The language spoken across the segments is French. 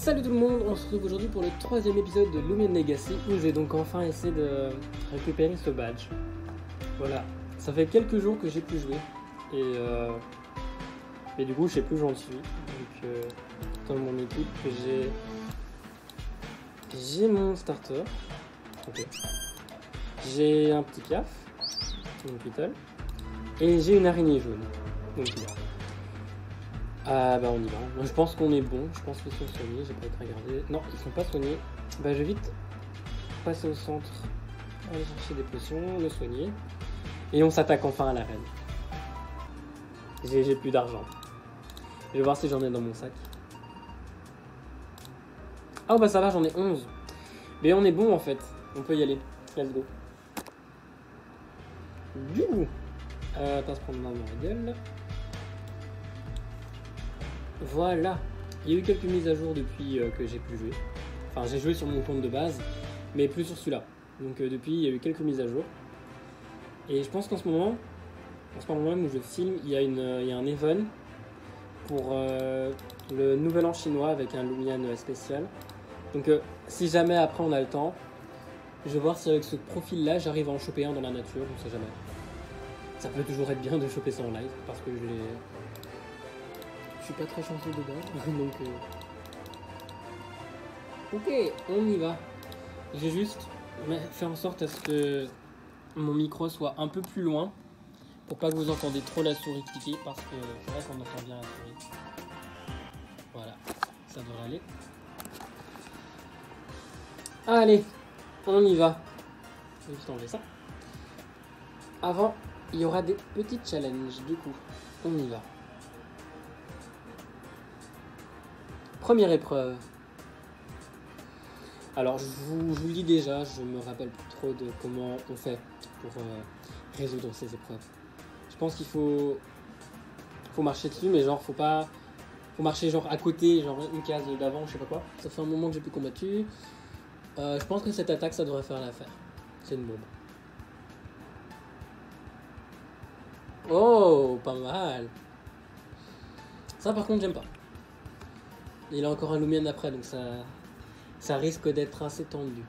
Salut tout le monde, on se retrouve aujourd'hui pour le troisième épisode de Lumion Legacy où j'ai donc enfin essayé de récupérer ce badge. Voilà, ça fait quelques jours que j'ai plus joué et du coup je sais plus où j'en suis. Donc dans mon équipe j'ai mon starter, okay. J'ai un petit piaf, une pitole, et j'ai une araignée jaune. Donc bah on y va. Moi, je pense qu'on est bon. Je pense qu'ils sont soignés. J'ai pas été regardé. Non, ils sont pas soignés. Bah je vais vite passer au centre, aller chercher des potions, le soigner. Et on s'attaque enfin à l'arène. J'ai plus d'argent. Je vais voir si j'en ai dans mon sac. Ah bah ça va, j'en ai 11. Mais on est bon en fait. On peut y aller. Let's go. Du coup, pas se prendre dans ma gueule. Voilà, il y a eu quelques mises à jour depuis que j'ai plus joué. Enfin, j'ai joué sur mon compte de base, mais plus sur celui-là. Donc depuis, il y a eu quelques mises à jour. Et je pense qu'en ce moment même où je filme, il y a un event pour le nouvel an chinois avec un Lumion spécial. Donc si jamais après on a le temps, je vais voir si avec ce profil-là, j'arrive à en choper un dans la nature, on sait jamais. Ça peut toujours être bien de choper ça en live, parce que je suis pas très chanceux de base, donc ok, on y va. J'ai juste fait en sorte à ce que mon micro soit un peu plus loin pour pas que vous entendiez trop la souris cliquer, parce que c'est vrai qu'on entend bien la souris. Voilà, ça devrait aller. Allez, on y va. Je vais juste enlever ça. Avant, il y aura des petits challenges, du coup, on y va. Première épreuve. Alors je vous le dis déjà, je me rappelle plus trop de comment on fait pour résoudre ces épreuves. Je pense qu'il faut marcher dessus, mais genre faut marcher genre à côté, genre une case d'avant, je sais pas quoi. Ça fait un moment que j'ai plus combattu. Je pense que cette attaque ça devrait faire l'affaire. C'est une bombe. Oh, pas mal. Ça par contre j'aime pas. Il a encore un Lumion après, donc ça risque d'être assez tendu.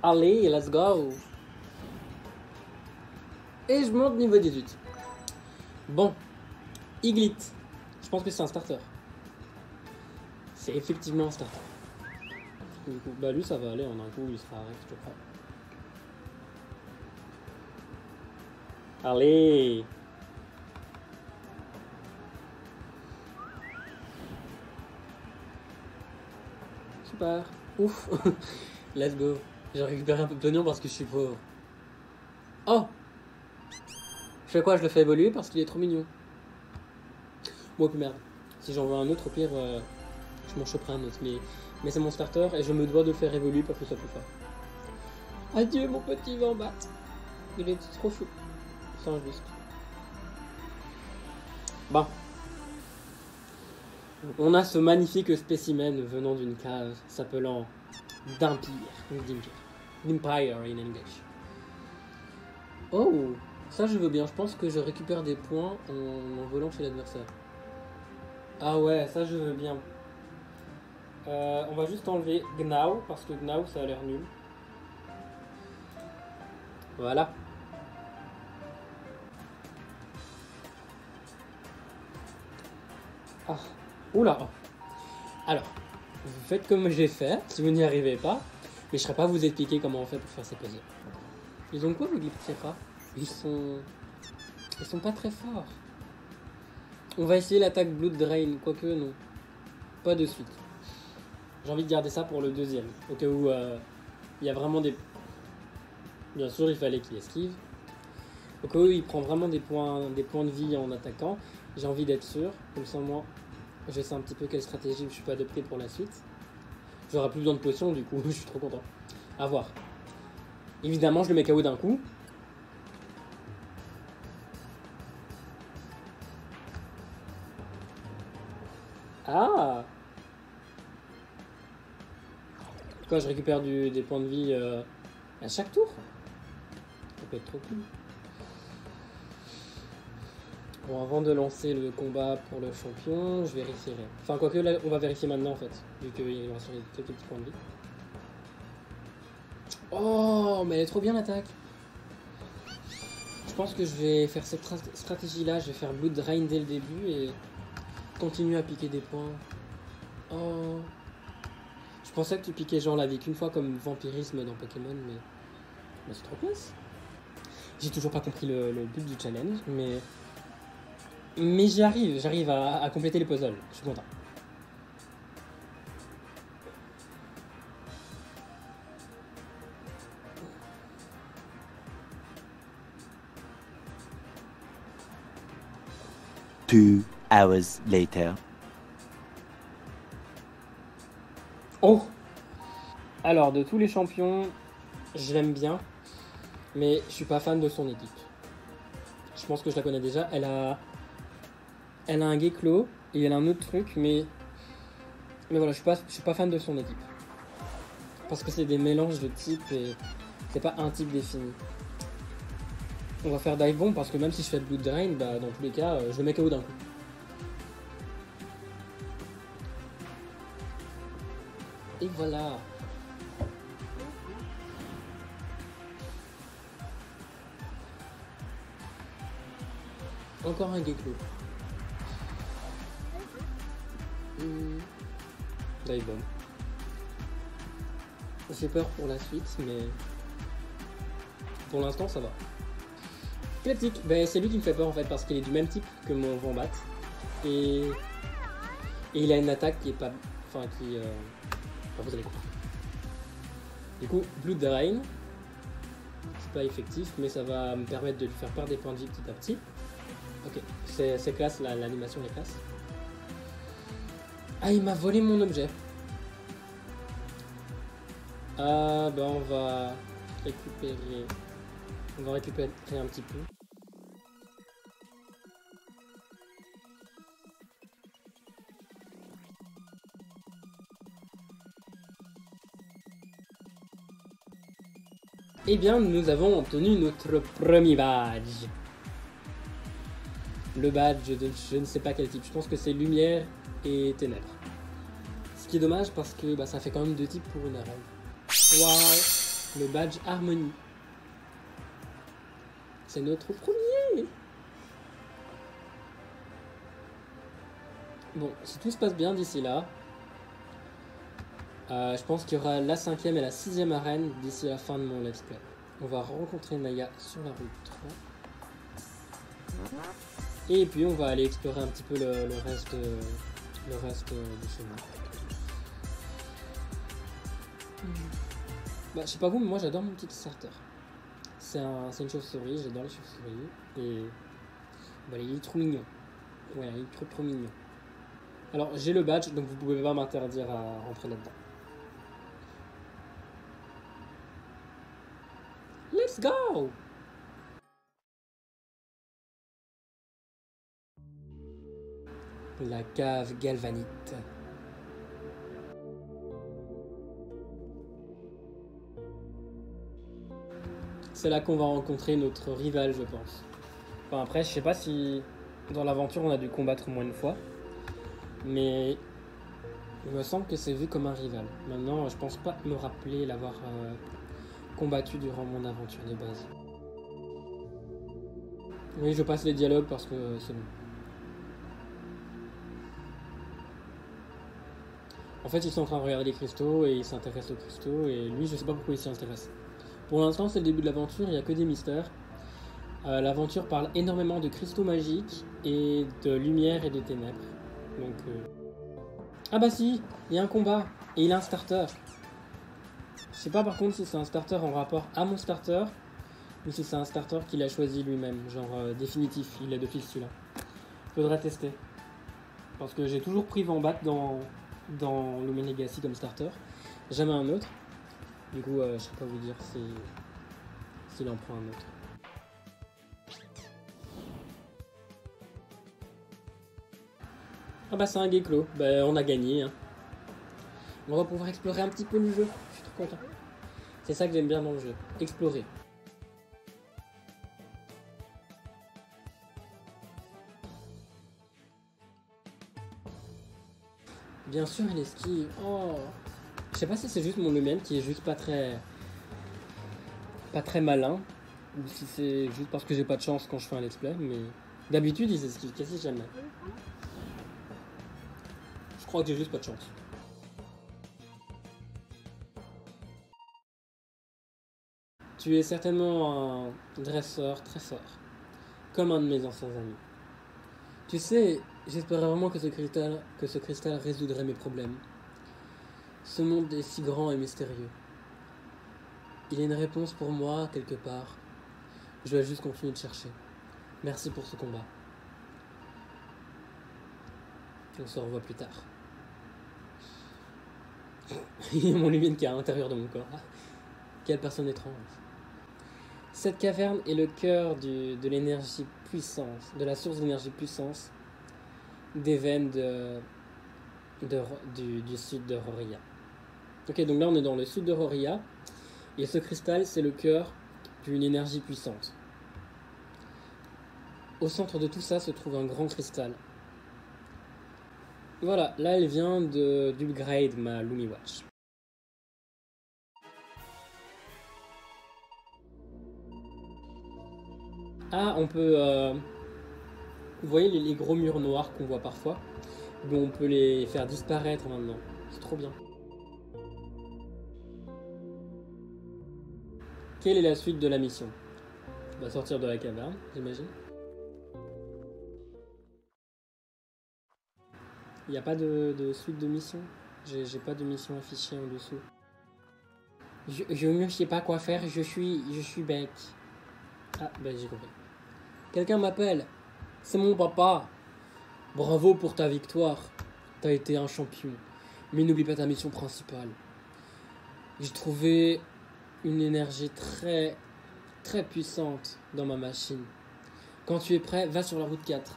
Allez, let's go. Et je monte niveau 18. Bon, Iglit. Je pense que c'est un starter. C'est effectivement un starter. Du coup, bah lui ça va aller, en un coup il sera arrêté, je crois. Allez. Super. Ouf. Let's go. J'ai récupéré un peu de pognon parce que je suis pauvre. Oh. Je fais quoi? Je le fais évoluer parce qu'il est trop mignon. Moi, plus merde. Si j'en veux un autre, au pire, je m'en choperai un autre. Mais c'est mon starter et je me dois de le faire évoluer pour que ce soit plus fort. Adieu, mon petit Vambat. Il est trop chou. C'est injuste. Bon. On a ce magnifique spécimen venant d'une cave s'appelant d'Empire in English. Oh, ça je veux bien. Je pense que je récupère des points en volant chez l'adversaire. Ah ouais, ça je veux bien. On va juste enlever Gnau parce que Gnau ça a l'air nul. Voilà. Ah. Oula. Alors, vous faites comme j'ai fait, si vous n'y arrivez pas, mais je ne serai pas à vous expliquer comment on fait pour faire ces puzzles. Ils ont quoi vos Glyphyra? Ils sont pas très forts. On va essayer l'attaque Blood Drain, quoique non. Pas de suite. J'ai envie de garder ça pour le deuxième, au cas où il y a vraiment des... Bien sûr, il fallait qu'il esquive. Au cas où il prend vraiment des points de vie en attaquant, j'ai envie d'être sûr, comme ça moi... Je sais un petit peu quelle stratégie je peux adopter pour la suite. J'aurai plus besoin de potions, du coup, je suis trop content. À voir. Évidemment, je le mets KO d'un coup. Ah! Quoi, je récupère des points de vie à chaque tour? Ça peut être trop cool. Bon, avant de lancer le combat pour le champion, je vérifierai. Enfin, quoique là, on va vérifier maintenant en fait, vu qu'il reste quelques petits points de vie. Oh, mais elle est trop bien l'attaque. Je pense que je vais faire cette stratégie là, je vais faire Blood Drain dès le début et continuer à piquer des points. Oh. Je pensais que tu piquais genre la vie qu'une fois comme vampirisme dans Pokémon, mais c'est trop classe. J'ai toujours pas compris le but du challenge, mais j'arrive à compléter les puzzles, je suis content. Two hours later. Oh! Alors, de tous les champions, je l'aime bien, mais je suis pas fan de son équipe. Je pense que je la connais déjà. Elle a un Geklo et elle a un autre truc, mais voilà, je suis pas fan de son équipe. Parce que c'est des mélanges de types et c'est pas un type défini. On va faire Dive Bomb parce que même si je fais Blood Drain, bah, dans tous les cas, je le mets KO d'un coup. Et voilà. Encore un Geklo. Dive Bomb. J'ai peur pour la suite, mais pour l'instant ça va. Claptic, ben, c'est lui qui me fait peur en fait parce qu'il est du même type que mon Wombat et il a une attaque qui est pas, enfin qui, enfin, vous allez comprendre. Du coup, Blood Drain, c'est pas effectif, mais ça va me permettre de lui faire perdre des points de vie petit à petit. Ok, c'est classe, l'animation est classe. Ah, il m'a volé mon objet. Ah, ben on va récupérer un petit peu. Eh bien, nous avons obtenu notre premier badge. Le badge de je ne sais pas quel type. Je pense que c'est lumière et ténèbres. Ce qui est dommage parce que bah, ça fait quand même 2 types pour une arène. Waouh! Le badge harmonie. C'est notre premier! Bon, si tout se passe bien d'ici là, je pense qu'il y aura la 5e et la 6e arène d'ici la fin de mon let's play. On va rencontrer Naya sur la route 3. Et puis on va aller explorer un petit peu le reste du chemin. Bah, je sais pas vous, mais moi j'adore mon petit starter. C'est une chauve-souris, j'adore les chauves-souris. Et bah, il est trop mignon. Ouais, il est trop mignon. Alors j'ai le badge, donc vous pouvez pas m'interdire à rentrer là-dedans. Let's go! La cave galvanite. C'est là qu'on va rencontrer notre rival, je pense. Enfin, après, je sais pas si dans l'aventure on a dû combattre au moins une fois, mais il me semble que c'est vu comme un rival. Maintenant, je pense pas me rappeler l'avoir combattu durant mon aventure de base. Oui, je passe les dialogues parce que c'est bon. En fait, ils sont en train de regarder les cristaux et ils s'intéressent aux cristaux et lui, je sais pas pourquoi il s'y intéresse. Pour l'instant, c'est le début de l'aventure, il n'y a que des mystères. L'aventure parle énormément de cristaux magiques et de lumière et de ténèbres. Donc, ah bah si, il y a un combat et il a un starter. Je sais pas par contre si c'est un starter en rapport à mon starter ou si c'est un starter qu'il a choisi lui-même, genre définitif, il est d'office celui-là. Faudra tester. Parce que j'ai toujours pris Wombat dans Lumen Legacy comme starter, jamais un autre. Du coup, je sais pas vous dire s'il en prend un autre. Ah bah c'est un Geklo, bah on a gagné. Hein. On va pouvoir explorer un petit peu le jeu, je suis trop content. C'est ça que j'aime bien dans le jeu, explorer. Bien sûr, il esquive. Oh. Je sais pas si c'est juste mon Lumienne qui est juste pas très malin, ou si c'est juste parce que j'ai pas de chance quand je fais un let's play, mais d'habitude ils esquivent quasi jamais. Je crois que j'ai juste pas de chance. Tu es certainement un dresseur très fort, comme un de mes anciens amis. Tu sais, j'espérais vraiment que ce cristal résoudrait mes problèmes. Ce monde est si grand et mystérieux. Il y a une réponse pour moi quelque part. Je dois juste continuer de chercher. Merci pour ce combat. On se revoit plus tard. Il y a mon Lumine qui est à l'intérieur de mon corps. Quelle personne étrange. Cette caverne est le cœur de l'énergie puissance, de la source d'énergie puissance des veines du sud de Roria. Ok, donc là on est dans le sud de Roria, et ce cristal c'est le cœur d'une énergie puissante. Au centre de tout ça se trouve un grand cristal. Voilà, là elle vient d'upgrade ma Lumiwatch. Ah, on peut... vous voyez les gros murs noirs qu'on voit parfois? Bon, on peut les faire disparaître maintenant. C'est trop bien. Quelle est la suite de la mission? On va sortir de la caverne, j'imagine. Il n'y a pas de suite de mission? J'ai pas de mission affichée en dessous. Je ne sais pas quoi faire, je suis bête. Ah, ben j'ai compris. Quelqu'un m'appelle. C'est mon papa. Bravo pour ta victoire. T'as été un champion. Mais n'oublie pas ta mission principale. J'ai trouvé une énergie très, très puissante dans ma machine. Quand tu es prêt, va sur la route 4.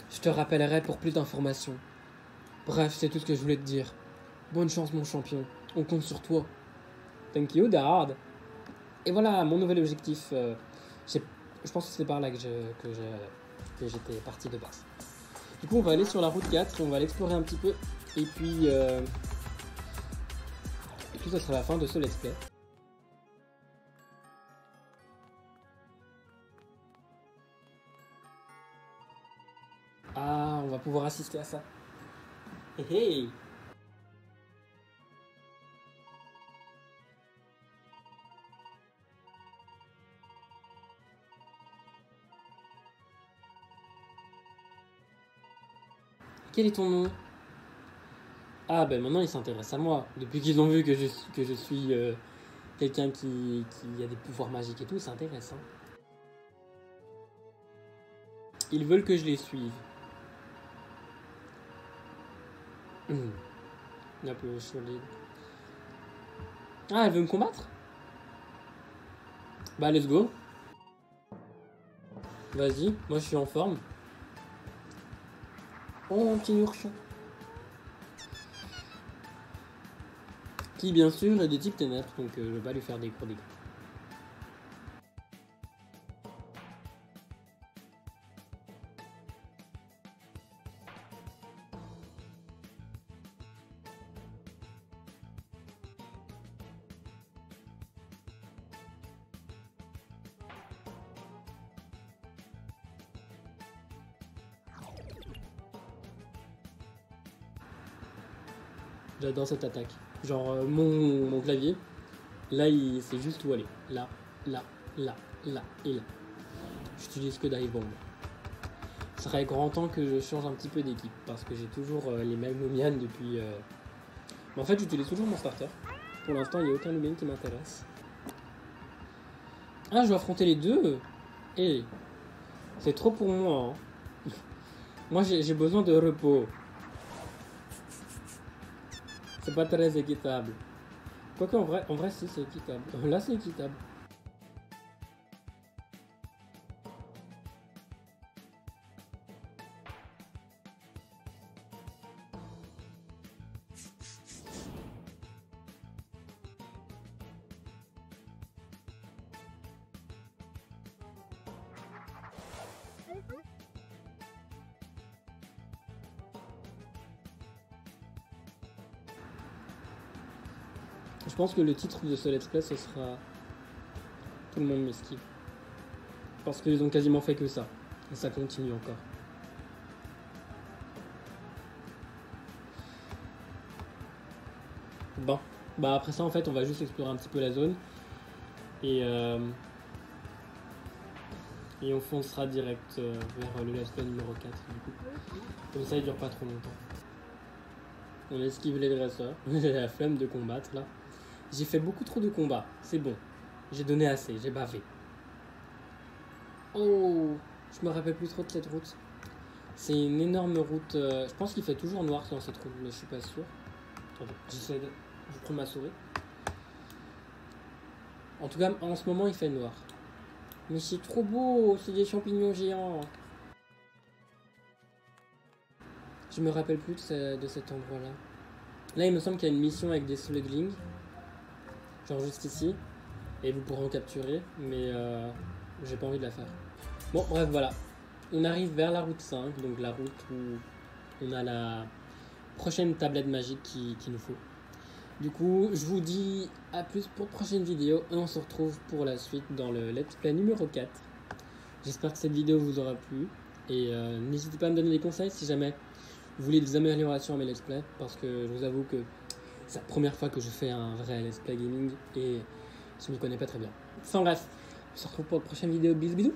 Je te rappellerai pour plus d'informations. Bref, c'est tout ce que je voulais te dire. Bonne chance, mon champion. On compte sur toi. Thank you, Dad. Et voilà, mon nouvel objectif. Je pense que c'est par là que j'étais parti de base. Du coup, on va aller sur la route 4 et on va l'explorer un petit peu. Et puis, ça sera la fin de ce let's play. Ah, on va pouvoir assister à ça. Hey, hey. Quel est ton nom? Ah, ben maintenant ils s'intéressent à moi. Depuis qu'ils ont vu que je suis quelqu'un qui a des pouvoirs magiques et tout, ils s'intéressent. Hein. Ils veulent que je les suive. Un peu solide. Ah, elle veut me combattre? Bah, let's go. Vas-y, moi je suis en forme. Oh, un petit ourson. Qui, bien sûr, est de type ténèbres, donc je vais pas lui faire des gros dégâts. J'adore cette attaque. Genre, mon clavier, là, il sait juste où aller. Là, là, là, là et là. J'utilise que Dive Bomb. Ce serait grand temps que je change un petit peu d'équipe parce que j'ai toujours les mêmes Lumian depuis. Mais en fait, j'utilise toujours mon starter. Pour l'instant, il n'y a aucun Lumian qui m'intéresse. Ah, je dois affronter les deux. Eh, c'est trop pour moi. Hein. Moi, j'ai besoin de repos. C'est pas très équitable. Quoique, en vrai, si, c'est équitable. Là, c'est équitable. Je pense que le titre de ce let's play ce sera Tout le monde m'esquive. Parce qu'ils ont quasiment fait que ça. Et ça continue encore. Bon. Bah après ça en fait on va juste explorer un petit peu la zone. Et on foncera direct vers le let's play numéro 4 du coup. Comme ça il dure pas trop longtemps. On esquive les dresseurs. J'ai la flemme de combattre là. J'ai fait beaucoup trop de combats. C'est bon. J'ai donné assez. J'ai bavé. Oh, je me rappelle plus trop de cette route. C'est une énorme route. Je pense qu'il fait toujours noir dans cette route, mais je suis pas sûr. Attendez, j'essaie de. Je prends ma souris. En tout cas, en ce moment, il fait noir. Mais c'est trop beau. C'est des champignons géants. Je me rappelle plus de cet endroit-là. Là, il me semble qu'il y a une mission avec des sluglings. Genre juste ici. Et vous pourrez en capturer. Mais j'ai pas envie de la faire. Bon, bref, voilà. On arrive vers la route 5. Donc la route où on a la prochaine tablette magique qu'il nous faut. Du coup, je vous dis à plus pour la prochaine vidéo. Et on se retrouve pour la suite dans le let's play numéro 4. J'espère que cette vidéo vous aura plu. Et n'hésitez pas à me donner des conseils si jamais vous voulez des améliorations à mes let's play. Parce que je vous avoue que c'est la première fois que je fais un vrai let's play gaming. Et je m'y connais pas très bien. Enfin bref, on se retrouve pour la prochaine vidéo. Bisous bisous.